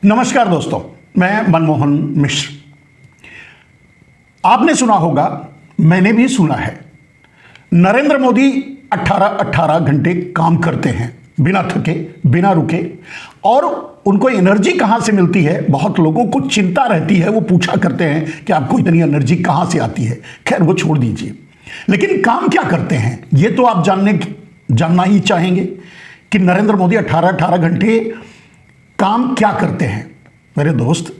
नमस्कार दोस्तों, मैं मनमोहन मिश्र। आपने सुना होगा, मैंने भी सुना है, नरेंद्र मोदी 18 घंटे काम करते हैं बिना थके, बिना रुके। और उनको एनर्जी कहां से मिलती है, बहुत लोगों को चिंता रहती है। वो पूछा करते हैं कि आपको इतनी एनर्जी कहां से आती है। खैर, वो छोड़ दीजिए, लेकिन काम क्या करते हैं ये तो आप जानना ही चाहेंगे कि नरेंद्र मोदी 18 घंटे काम क्या करते हैं। मेरे दोस्त,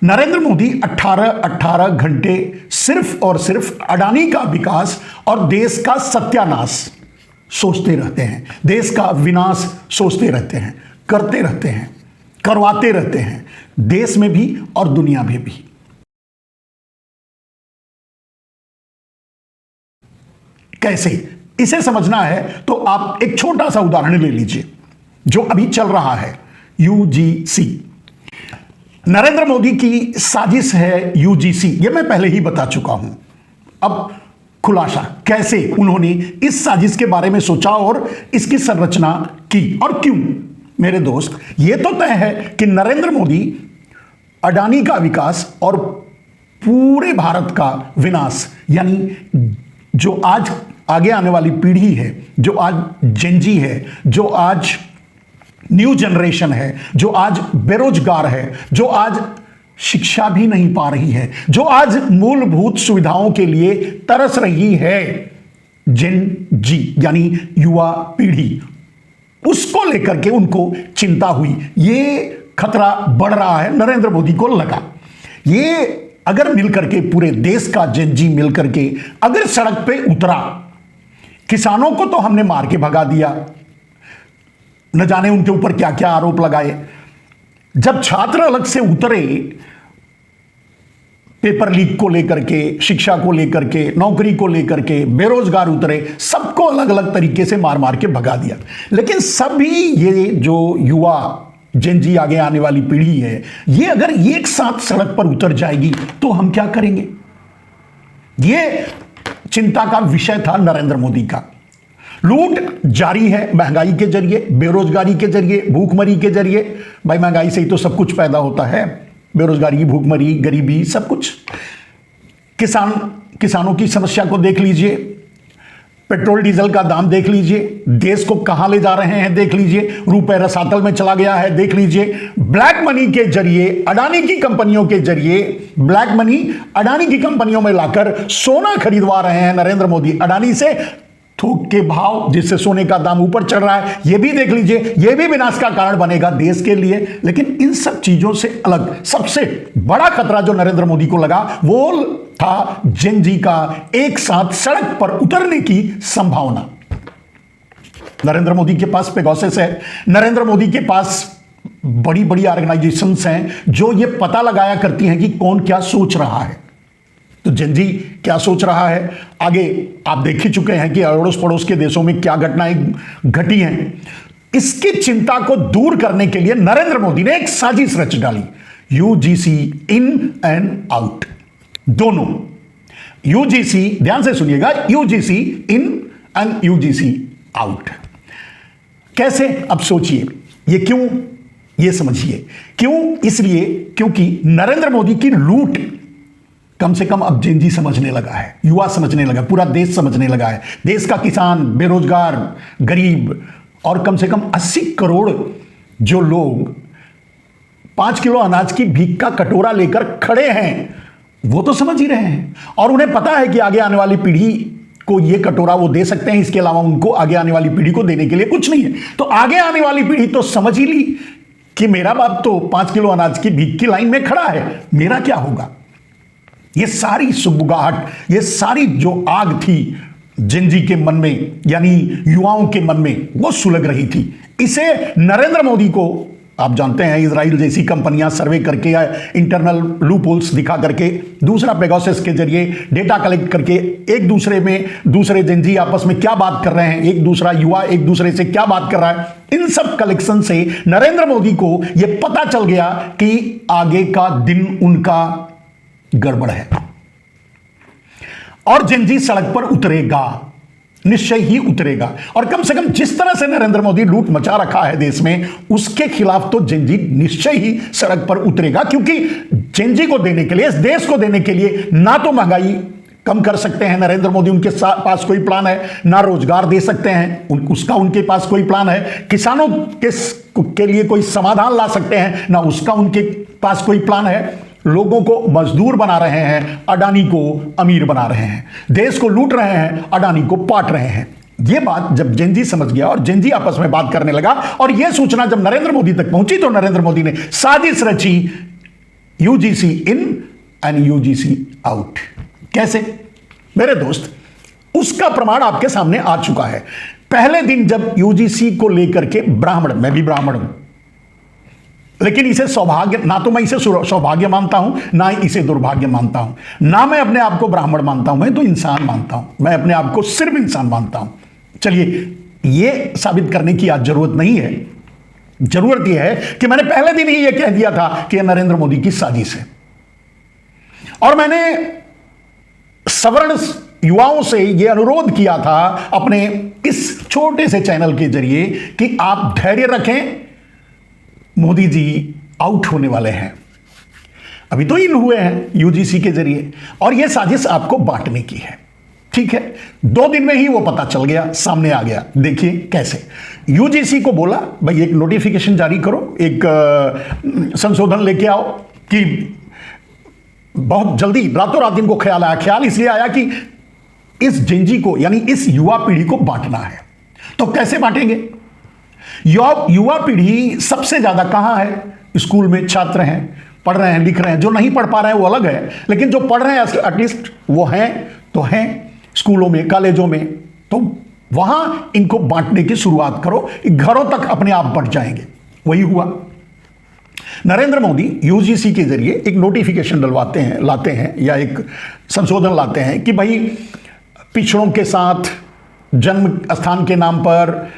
नरेंद्र मोदी 18 घंटे सिर्फ और सिर्फ अडानी का विकास और देश का सत्यानाश सोचते रहते हैं, देश का विनाश सोचते रहते हैं, करते रहते हैं, करवाते रहते हैं, देश में भी और दुनिया में भी। कैसे इसे समझना है तो आप एक छोटा सा उदाहरण ले लीजिए जो अभी चल रहा है, यूजीसी। नरेंद्र मोदी की साजिश है यूजीसी, यह मैं पहले ही बता चुका हूं। अब खुलासा कैसे उन्होंने इस साजिश के बारे में सोचा और इसकी संरचना की और क्यों। मेरे दोस्त, यह तो तय है कि नरेंद्र मोदी अडानी का विकास और पूरे भारत का विनाश, यानी जो आज आगे आने वाली पीढ़ी है, जो आज जेनजी है, जो आज न्यू जनरेशन है, जो आज बेरोजगार है, जो आज शिक्षा भी नहीं पा रही है, जो आज मूलभूत सुविधाओं के लिए तरस रही है, जेन जी यानी युवा पीढ़ी, उसको लेकर के उनको चिंता हुई। ये खतरा बढ़ रहा है, नरेंद्र मोदी को लगा। ये अगर मिलकर के पूरे देश का जेन जी मिलकर के अगर सड़क पे उतरा, किसानों को तो हमने मार के भगा दिया, न जाने उनके ऊपर क्या क्या आरोप लगाए। जब छात्र अलग से उतरे, पेपर लीक को लेकर के, शिक्षा को लेकर के, नौकरी को लेकर के, बेरोजगार उतरे, सबको अलग अलग तरीके से मार मार के भगा दिया। लेकिन सभी ये जो युवा जेन जी आगे आने वाली पीढ़ी है, ये अगर एक साथ सड़क पर उतर जाएगी तो हम क्या करेंगे। ये चिंता का विषय था नरेंद्र मोदी का। लूट जारी है महंगाई के जरिए, बेरोजगारी के जरिए, भूखमरी के जरिए। भाई, महंगाई से ही तो सब कुछ पैदा होता है, बेरोजगारी, भूखमरी, गरीबी, सब कुछ। किसानों की समस्या को देख लीजिए, पेट्रोल डीजल का दाम देख लीजिए, देश को कहां ले जा रहे हैं देख लीजिए, रुपए रसातल में चला गया है देख लीजिए। ब्लैक मनी के जरिए, अडानी की कंपनियों के जरिए, ब्लैक मनी अडानी की कंपनियों में लाकर सोना खरीदवा रहे हैं नरेंद्र मोदी अडानी से, थोक के भाव जिससे सोने का दाम ऊपर चढ़ रहा है। यह भी देख लीजिए, यह भी विनाश का कारण बनेगा देश के लिए। लेकिन इन सब चीजों से अलग सबसे बड़ा खतरा जो नरेंद्र मोदी को लगा, वो था जेन जी का एक साथ सड़क पर उतरने की संभावना। नरेंद्र मोदी के पास पेगासस है, नरेंद्र मोदी के पास बड़ी बड़ी ऑर्गेनाइजेशंस हैं जो ये पता लगाया करती हैं कि कौन क्या सोच रहा है। तो जेन जी क्या सोच रहा है, आगे आप देख ही चुके हैं कि अड़ोस पड़ोस के देशों में क्या घटनाएं घटी हैं। इसकी चिंता को दूर करने के लिए नरेंद्र मोदी ने एक साजिश रच डाली, यूजीसी इन एंड आउट। दोनों यूजीसी, ध्यान से सुनिएगा, UGC in and UGC out. कैसे, अब सोचिए, ये क्यों, ये समझिए क्यों। इसलिए क्योंकि नरेंद्र मोदी की लूट कम से कम अब जेन जी समझने लगा है, युवा समझने लगा, पूरा देश समझने लगा है। देश का किसान, बेरोजगार, गरीब और कम से कम 80 करोड़ जो लोग 5 किलो अनाज की भीख का कटोरा लेकर खड़े हैं, वो तो समझ ही रहे हैं। और उन्हें पता है कि आगे आने वाली पीढ़ी को ये कटोरा वो दे सकते हैं, इसके अलावा उनको आगे आने वाली पीढ़ी को देने के लिए कुछ नहीं है। तो आगे आने वाली पीढ़ी तो समझ ही ली कि मेरा बाप तो 5 किलो अनाज की भीख की लाइन में खड़ा है, मेरा क्या होगा। ये सारी सुगबुगाहट, ये सारी जो आग थी जेन जी के मन में, यानी युवाओं के मन में, वो सुलग रही थी। इसे नरेंद्र मोदी को, आप जानते हैं, इजराइल जैसी कंपनियां सर्वे करके या इंटरनल लूपहोल्स दिखा करके, दूसरा पेगासस के जरिए डेटा कलेक्ट करके, एक दूसरे में दूसरे जेन जी आपस में क्या बात कर रहे हैं, एक दूसरा युवा एक दूसरे से क्या बात कर रहा है, इन सब कलेक्शन से नरेंद्र मोदी को यह पता चल गया कि आगे का दिन उनका गड़बड़ है और जेन जी सड़क पर उतरेगा। निश्चय ही उतरेगा। और कम से कम जिस तरह से नरेंद्र मोदी लूट मचा रखा है देश में, उसके खिलाफ तो जेनजी निश्चय ही सड़क पर उतरेगा, क्योंकि जेनजी को देने के लिए, इस देश को देने के लिए ना तो महंगाई कम कर सकते हैं नरेंद्र मोदी, उनके पास कोई प्लान है, ना रोजगार दे सकते हैं उसका उनके पास कोई प्लान है, किसानों के लिए कोई समाधान ला सकते हैं, ना उसका उनके पास कोई प्लान है। लोगों को मजदूर बना रहे हैं, अडानी को अमीर बना रहे हैं, देश को लूट रहे हैं, अडानी को पाट रहे हैं। यह बात जब जेनजी समझ गया और जेनजी आपस में बात करने लगा, और यह सूचना जब नरेंद्र मोदी तक पहुंची, तो नरेंद्र मोदी ने साजिश रची, UGC in and UGC out. कैसे? मेरे दोस्त, उसका प्रमाण आपके सामने आ चुका है। पहले दिन जब यूजीसी को लेकर के ब्राह्मण, मैं भी ब्राह्मण हूं, लेकिन इसे सौभाग्य, ना तो मैं इसे सौभाग्य मानता हूं, ना इसे दुर्भाग्य मानता हूं, ना मैं अपने आप को ब्राह्मण मानता हूं, मैं तो इंसान मानता हूं, मैं अपने आप को सिर्फ इंसान मानता हूं। चलिए, यह साबित करने की आज जरूरत नहीं है। जरूरत यह है कि मैंने पहले दिन ही यह कह दिया था कि यह नरेंद्र मोदी की साजिश है, और मैंने सवर्ण युवाओं से यह अनुरोध किया था अपने इस छोटे से चैनल के जरिए कि आप धैर्य रखें, मोदी जी आउट होने वाले हैं। अभी तो इन हुए हैं यूजीसी के जरिए, और यह साजिश आपको बांटने की है। ठीक है, 2 दिन में ही वो पता चल गया, सामने आ गया। देखिए कैसे। यूजीसी को बोला, भाई एक नोटिफिकेशन जारी करो, एक संशोधन लेके आओ कि बहुत जल्दी, रातों रात इनको ख्याल आया। ख्याल इसलिए आया कि इस जेनजी को, यानी इस युवा पीढ़ी को बांटना है। तो कैसे बांटेंगे? युवा पीढ़ी सबसे ज्यादा कहां है? स्कूल में छात्र हैं, पढ़ रहे हैं, लिख रहे हैं। जो नहीं पढ़ पा रहे हैं वो अलग है, लेकिन जो पढ़ रहे हैं एटलीस्ट वो हैं तो हैं स्कूलों में, कॉलेजों में। तो वहां इनको बांटने की शुरुआत करो, घरों तक अपने आप बढ़ जाएंगे। वही हुआ। नरेंद्र मोदी यूजीसी के जरिए एक नोटिफिकेशन लाते हैं या एक संशोधन लाते हैं कि भाई पिछड़ों के साथ जन्म स्थान के नाम पर,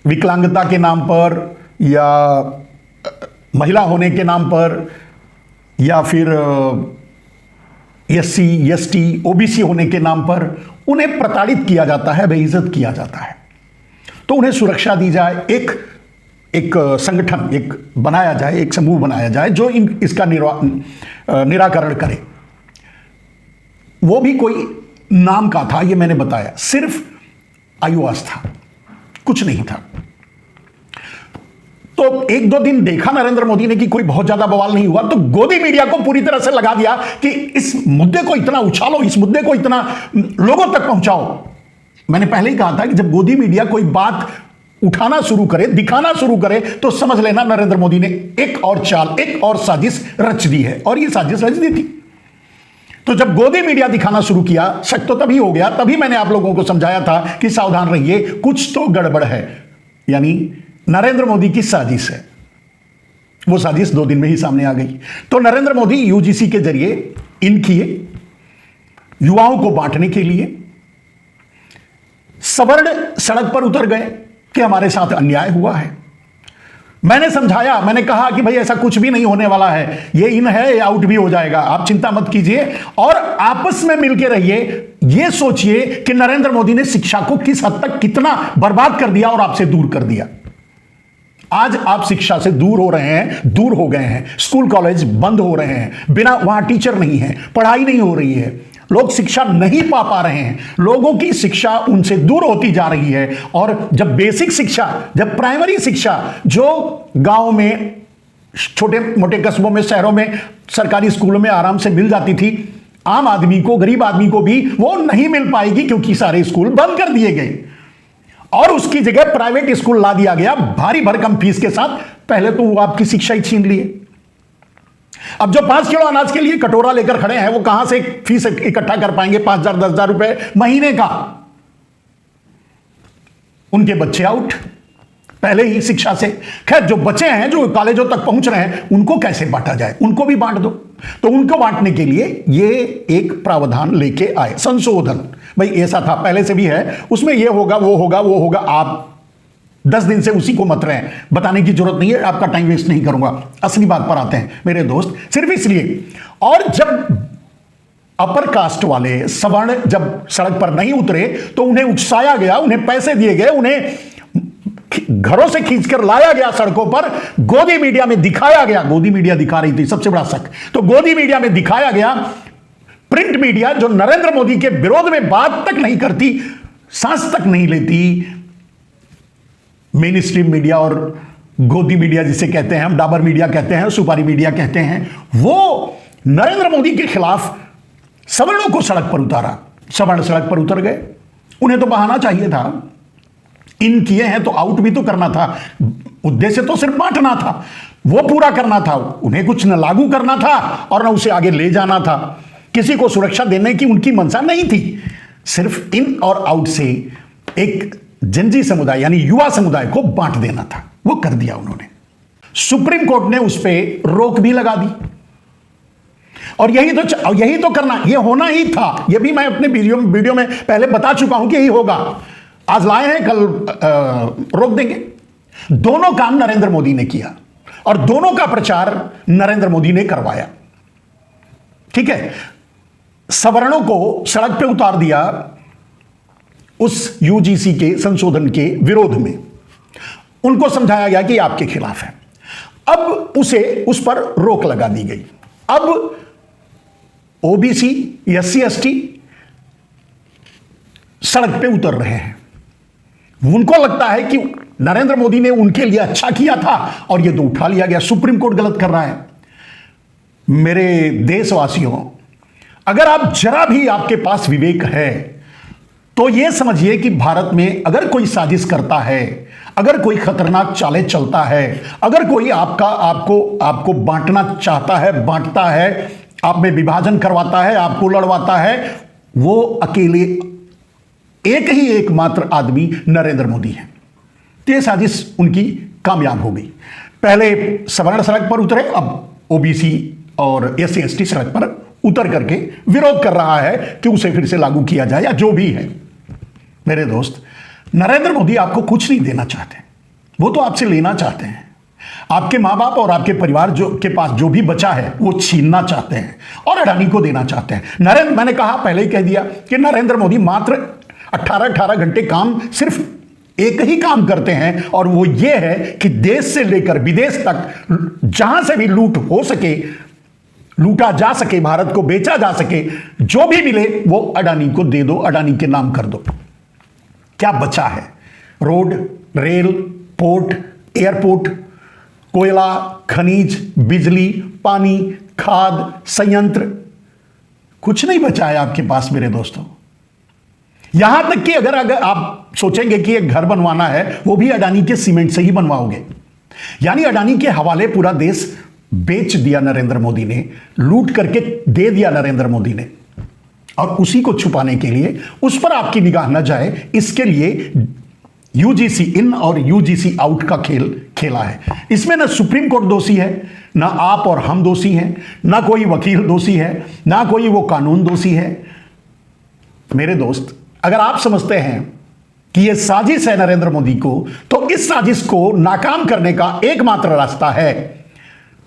विकलांगता के नाम पर, या महिला होने के नाम पर, या फिर एससी, एसटी, ओबीसी होने के नाम पर उन्हें प्रताड़ित किया जाता है, बेइज्जत किया जाता है। तो उन्हें सुरक्षा दी जाए, एक संगठन एक बनाया जाए, एक समूह बनाया जाए जो इसका निराकरण करे। वो भी कोई नाम का था, ये मैंने बताया, सिर्फ आयुवास था, कुछ नहीं था। तो 1-2 दिन देखा नरेंद्र मोदी ने कि कोई बहुत ज्यादा बवाल नहीं हुआ, तो गोदी मीडिया को पूरी तरह से लगा दिया कि इस मुद्दे को इतना उछालो, इस मुद्दे को इतना लोगों तक पहुंचाओ। मैंने पहले ही कहा था कि जब गोदी मीडिया कोई बात उठाना शुरू करे, दिखाना शुरू करे, तो समझ लेना नरेंद्र मोदी ने एक और चाल, एक और साजिश रच दी है। और ये साजिश रच दी थी। तो जब गोदी मीडिया दिखाना शुरू किया, शक तो तभी हो गया, तभी मैंने आप लोगों को समझाया था कि सावधान रहिए, कुछ तो गड़बड़ है, यानी नरेंद्र मोदी की साजिश है। वो साजिश 2 दिन में ही सामने आ गई। तो नरेंद्र मोदी यूजीसी के जरिए इन किए, युवाओं को बांटने के लिए सवर्ण सड़क पर उतर गए कि हमारे साथ अन्याय हुआ है। मैंने समझाया, मैंने कहा कि भाई ऐसा कुछ भी नहीं होने वाला है, ये इन है, ये आउट भी हो जाएगा, आप चिंता मत कीजिए, और आपस में मिलकर रहिए। ये सोचिए कि नरेंद्र मोदी ने शिक्षा को किस हद तक, कितना बर्बाद कर दिया और आपसे दूर कर दिया। आज आप शिक्षा से दूर हो रहे हैं, दूर हो गए हैं। स्कूल कॉलेज बंद हो रहे हैं, बिना, वहां टीचर नहीं है, पढ़ाई नहीं हो रही है, लोग शिक्षा नहीं पा रहे हैं, लोगों की शिक्षा उनसे दूर होती जा रही है। और जब बेसिक शिक्षा, जब प्राइमरी शिक्षा जो गांव में, छोटे मोटे कस्बों में, शहरों में सरकारी स्कूलों में आराम से मिल जाती थी, आम आदमी को, गरीब आदमी को भी वो नहीं मिल पाएगी, क्योंकि सारे स्कूल बंद कर दिए गए और उसकी जगह प्राइवेट स्कूल ला दिया गया भारी भरकम फीस के साथ। पहले तो वो आपकी शिक्षा ही छीन लिए। अब जो 5 किलो अनाज के लिए कटोरा लेकर खड़े हैं, वो कहां से फीस इकट्ठा कर पाएंगे? 5,000 10,000 रुपए महीने का। उनके बच्चे आउट पहले ही शिक्षा से। खैर, जो बच्चे हैं, जो कॉलेजों तक पहुंच रहे हैं, उनको कैसे बांटा जाए? उनको भी बांट दो। तो उनको बांटने के लिए ये एक प्रावधान लेके आए, संशोधन। भाई ऐसा था, पहले से भी है, उसमें ये होगा, वो होगा, वो होगा। आप 10 दिन से उसी को मत रहे हैं, बताने की जरूरत नहीं है, आपका टाइम वेस्ट नहीं करूंगा। असली बात पर आते हैं मेरे दोस्त, सिर्फ इसलिए। और जब अपर कास्ट वाले सवर्ण जब सड़क पर नहीं उतरे तो उन्हें उकसाया गया, उन्हें पैसे दिए गए, उन्हें घरों से खींचकर लाया गया सड़कों पर, गोदी मीडिया में दिखाया गया, गोदी मीडिया दिखा रही थी सबसे बड़ा शक, तो गोदी मीडिया में दिखाया गया, प्रिंट मीडिया जो नरेंद्र मोदी के विरोध में बात तक नहीं करती, सांस तक नहीं लेती, मेन स्ट्रीम मीडिया और गोदी मीडिया जिसे कहते हैं हम, डाबर मीडिया कहते हैं, सुपारी मीडिया कहते हैं, वो नरेंद्र मोदी के खिलाफ सवर्णों को सड़क पर उतारा। सवर्ण सड़क पर उतर गए, उन्हें तो बहाना चाहिए था, इन किए हैं तो आउट भी तो करना था, उद्देश्य तो सिर्फ बांटना था, वो पूरा करना था, उन्हें कुछ न लागू करना था और न उसे आगे ले जाना था, किसी को सुरक्षा देने की उनकी मंशा नहीं थी, सिर्फ इन और आउट से एक जनजी समुदाय यानी युवा समुदाय को बांट देना था, वो कर दिया उन्होंने। सुप्रीम कोर्ट ने उस पर रोक भी लगा दी और यही तो करना, यह होना ही था, यह भी मैं अपने वीडियो में पहले बता चुका हूं कि यही होगा। आज लाए हैं, कल रोक देंगे। दोनों काम नरेंद्र मोदी ने किया और दोनों का प्रचार नरेंद्र मोदी ने करवाया। ठीक है, सवर्णों को सड़क पे उतार दिया उस यूजीसी के संशोधन के विरोध में, उनको समझाया गया कि आपके खिलाफ है, अब उस पर रोक लगा दी गई। अब ओबीसी, एससी, एसटी सड़क पे उतर रहे हैं, उनको लगता है कि नरेंद्र मोदी ने उनके लिए अच्छा किया था और ये तो उठा लिया गया, सुप्रीम कोर्ट गलत कर रहा है। मेरे देशवासियों, अगर आप जरा भी आपके पास विवेक है तो यह समझिए कि भारत में अगर कोई साजिश करता है, अगर कोई खतरनाक चालें चलता है, अगर कोई आपको बांटना चाहता है, बांटता है, आप में विभाजन करवाता है, आपको लड़वाता है, वो अकेले एक ही एकमात्र आदमी नरेंद्र मोदी है। तो यह साजिश उनकी कामयाब हो गई। पहले सवर्ण सड़क पर उतरे, अब ओबीसी और एससी एसटी सड़क पर उतर करके विरोध कर रहा है कि उसे फिर से लागू किया जाए या जो भी है। मेरे दोस्त, नरेंद्र मोदी आपको कुछ नहीं देना चाहते, वो तो आपसे लेना चाहते हैं। आपके मां बाप और आपके परिवार के पास जो भी बचा है वो छीनना चाहते हैं और अडानी को देना चाहते हैं। मैंने कहा, पहले ही कह दिया कि नरेंद्र मोदी मात्र 18 घंटे काम, सिर्फ एक ही काम करते हैं और वो ये है कि देश से लेकर विदेश तक जहां से भी लूट हो सके, लूटा जा सके, भारत को बेचा जा सके, जो भी मिले वो अडानी को दे दो, अडानी के नाम कर दो। क्या बचा है? रोड, रेल, पोर्ट, एयरपोर्ट, कोयला, खनिज, बिजली, पानी, खाद, संयंत्र, कुछ नहीं बचा है आपके पास मेरे दोस्तों। यहां तक कि अगर आप सोचेंगे कि एक घर बनवाना है, वो भी अडानी के सीमेंट से ही बनवाओगे। यानी अडानी के हवाले पूरा देश बेच दिया नरेंद्र मोदी ने, लूट करके दे दिया नरेंद्र मोदी ने, और उसी को छुपाने के लिए, उस पर आपकी निगाह न जाए, इसके लिए यूजीसी इन और यूजीसी आउट का खेल खेला है। इसमें ना सुप्रीम कोर्ट दोषी है, ना आप और हम दोषी हैं, ना कोई वकील दोषी है, ना कोई वो कानून दोषी है। मेरे दोस्त, अगर आप समझते हैं कि यह साजिश है नरेंद्र मोदी को, तो इस साजिश को नाकाम करने का एकमात्र रास्ता है,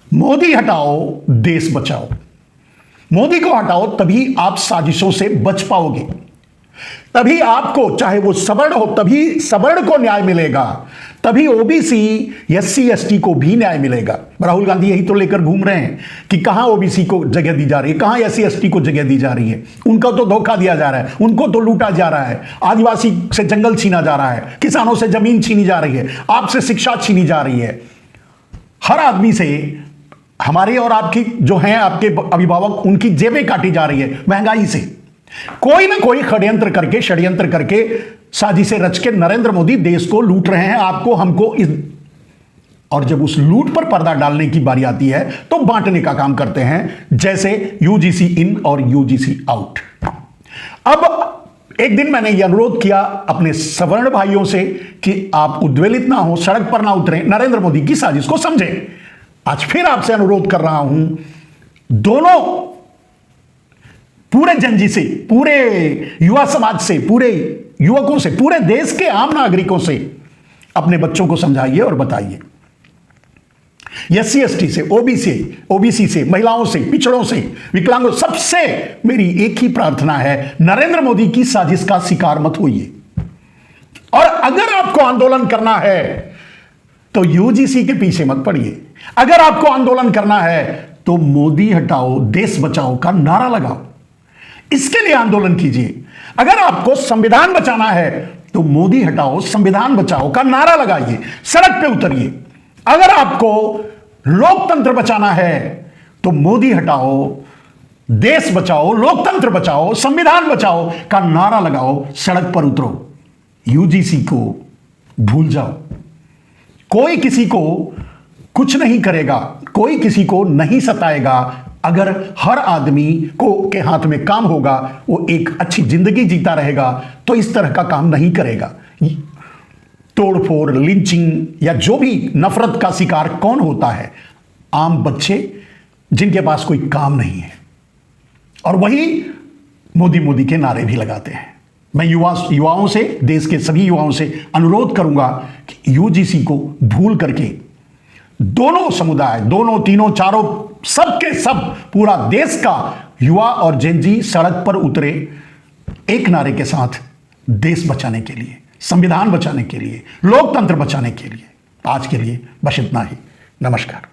मोदी हटाओ, देश बचाओ। मोदी को हटाओ, तभी आप साजिशों से बच पाओगे, तभी आपको, चाहे वो सवर्ण हो, तभी सवर्ण को न्याय मिलेगा, तभी ओबीसी, एससी, एसटी को भी न्याय मिलेगा। राहुल गांधी यही तो लेकर घूम रहे हैं कि कहां ओबीसी को जगह दी जा रही है, कहां एससी एसटी को जगह दी जा रही है। उनका तो धोखा दिया जा रहा है, उनको तो लूटा जा रहा है, आदिवासी से जंगल छीना जा रहा है, किसानों से जमीन छीनी जा रही है, आपसे शिक्षा छीनी जा रही है, हर आदमी से, हमारे और आपकी जो हैं आपके अभिभावक, उनकी जेबें काटी जा रही है महंगाई से। कोई ना कोई षड्यंत्र करके साजिशें रच के नरेंद्र मोदी देश को लूट रहे हैं, आपको, हमको। और जब उस लूट पर पर्दा डालने की बारी आती है तो बांटने का काम करते हैं, जैसे यूजीसी इन और यूजीसी आउट। अब एक दिन मैंने यह अनुरोध किया अपने सवर्ण भाइयों से कि आप उद्वेलित ना हो, सड़क पर ना उतरें, नरेंद्र मोदी की साजिश को समझें। आज फिर आपसे अनुरोध कर रहा हूं, दोनों, पूरे जनजी से, पूरे युवा समाज से, पूरे युवकों से, पूरे देश के आम नागरिकों से अपने बच्चों को समझाइए और बताइए एससी एसटी से, ओबीसी से, महिलाओं से, पिछड़ों से, विकलांगों, सबसे मेरी एक ही प्रार्थना है, नरेंद्र मोदी की साजिश का शिकार मत होइए। और अगर आपको आंदोलन करना है तो यूजीसी के पीछे मत पड़िए। अगर आपको आंदोलन करना है तो मोदी हटाओ, देश बचाओ का नारा लगाओ, इसके लिए आंदोलन कीजिए। अगर आपको संविधान बचाना है तो मोदी हटाओ, संविधान बचाओ का नारा लगाइए, सड़क पे उतरिए। अगर आपको लोकतंत्र बचाना है तो मोदी हटाओ, देश बचाओ, लोकतंत्र बचाओ, संविधान बचाओ का नारा लगाओ, सड़क पर उतरो। यूजीसी को भूल जाओ। कोई किसी को कुछ नहीं करेगा, कोई किसी को नहीं सताएगा अगर हर आदमी को के हाथ में काम होगा, वो एक अच्छी जिंदगी जीता रहेगा तो इस तरह का काम नहीं करेगा। तोड़फोड़, लिंचिंग या जो भी नफरत का शिकार कौन होता है? आम बच्चे जिनके पास कोई काम नहीं है, और वही मोदी के नारे भी लगाते हैं। मैं युवाओं से, देश के सभी युवाओं से अनुरोध करूंगा कि यूजीसी को भूल करके दोनों समुदाय, दोनों, तीनों, चारों, सबके सब, पूरा देश का युवा और जेनजी सड़क पर उतरे एक नारे के साथ, देश बचाने के लिए, संविधान बचाने के लिए, लोकतंत्र बचाने के लिए। आज के लिए बस इतना ही। नमस्कार।